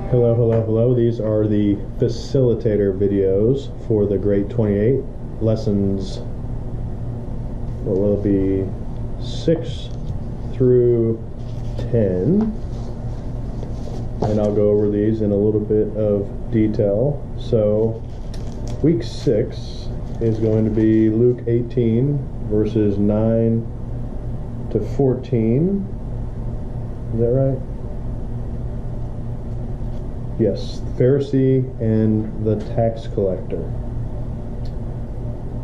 Hello, hello, hello. These are the Facilitator videos for the grade 28 lessons. What will it be? 6 through 10. And I'll go over these in a little bit of detail. So, week 6 is going to be Luke 18, verses 9 to 14. Is that right? Yes, the Pharisee and the tax collector.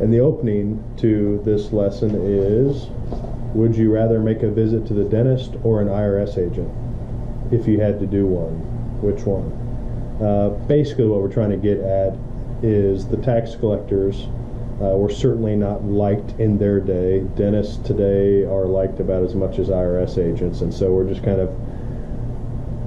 And the opening to this lesson is, would you rather make a visit to the dentist or an IRS agent? If you had to do one, which one? Basically what we're trying to get at is the tax collectors were certainly not liked in their day. Dentists today are liked about as much as IRS agents, and so we're just kind of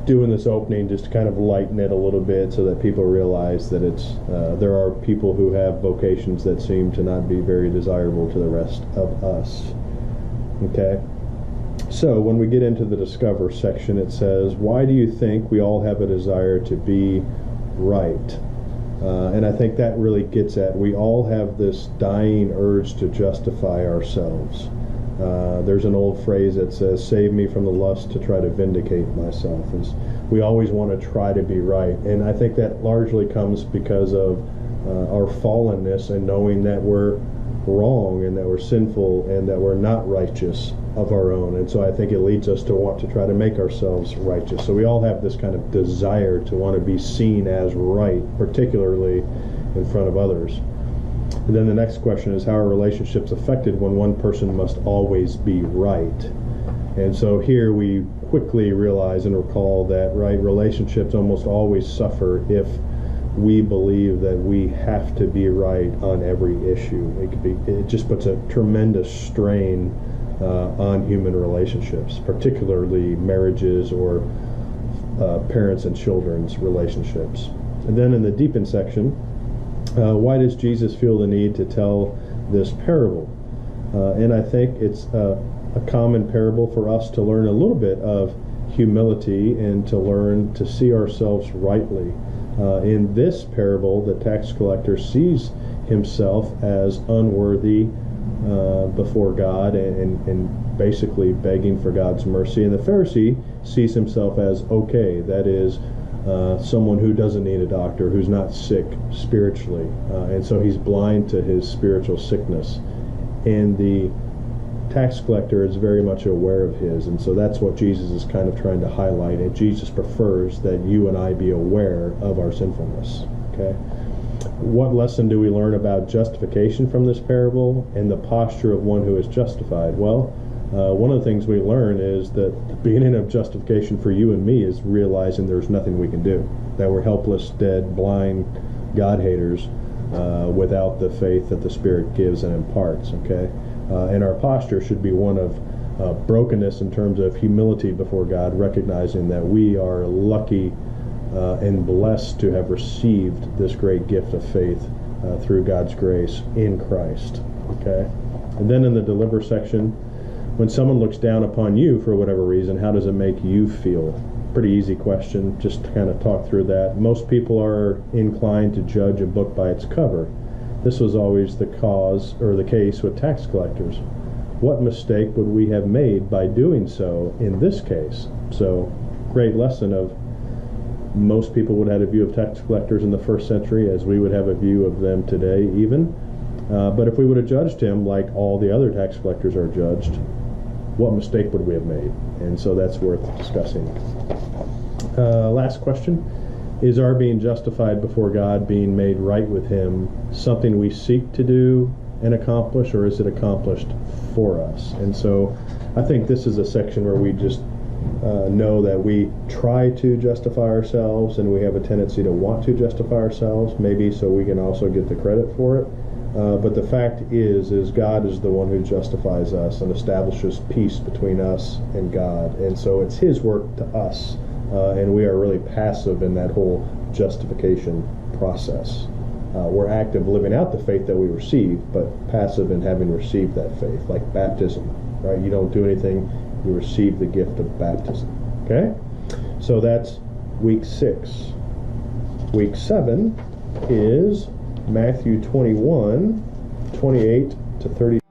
doing this opening just to kind of lighten it a little bit so that people realize that it's there are people who have vocations that seem to not be very desirable to the rest of us. Okay, so when we get into the Discover section, it says, why do you think we all have a desire to be right? And I think that really gets at, we all have this dying urge to justify ourselves. There's an old phrase that says, save me from the lust to try to vindicate myself. We always want to try to be right. And I think that largely comes because of our fallenness and knowing that we're wrong and that we're sinful and that we're not righteous of our own. And so I think it leads us to want to try to make ourselves righteous. So we all have this kind of desire to want to be seen as right, particularly in front of others. And then the next question is, how are relationships affected when one person must always be right? And so here we quickly realize and recall that, right, relationships almost always suffer if we believe that we have to be right on every issue. It just puts a tremendous strain on human relationships, particularly marriages or parents and children's relationships. And then in the deepen section, why does Jesus feel the need to tell this parable? And I think it's a common parable for us to learn a little bit of humility and to learn to see ourselves rightly. In this parable, the tax collector sees himself as unworthy before God and basically begging for God's mercy. And the Pharisee sees himself as okay, that is, someone who doesn't need a doctor, who's not sick spiritually, and so he's blind to his spiritual sickness. And the tax collector is very much aware of his, and so that's what Jesus is kind of trying to highlight. And Jesus prefers that you and I be aware of our sinfulness. Okay, what lesson do we learn about justification from this parable and the posture of one who is justified? Well, one of the things we learn is that the beginning of justification for you and me is realizing there's nothing we can do, that we're helpless, dead, blind, God-haters without the faith that the Spirit gives and imparts, okay? And our posture should be one of brokenness in terms of humility before God, recognizing that we are lucky and blessed to have received this great gift of faith through God's grace in Christ, okay? And then in the deliver section, when someone looks down upon you for whatever reason, how does it make you feel? Pretty easy question, just to kind of talk through that. Most people are inclined to judge a book by its cover. This was always the cause or the case with tax collectors. What mistake would we have made by doing so in this case? So, great lesson of most people would have a view of tax collectors in the first century as we would have a view of them today even. But if we would have judged him like all the other tax collectors are judged, what mistake would we have made? And so that's worth discussing. Last question. Is our being justified before God, being made right with Him, something we seek to do and accomplish, or is it accomplished for us? And so I think this is a section where we just know that we try to justify ourselves, and we have a tendency to want to justify ourselves, maybe so we can also get the credit for it. But the fact is God is the one who justifies us and establishes peace between us and God. And so it's His work to us, and we are really passive in that whole justification process. We're active living out the faith that we receive, but passive in having received that faith, like baptism, right? You don't do anything, you receive the gift of baptism, okay? So that's week 6. Week 7 is Matthew 21, 28 to 30.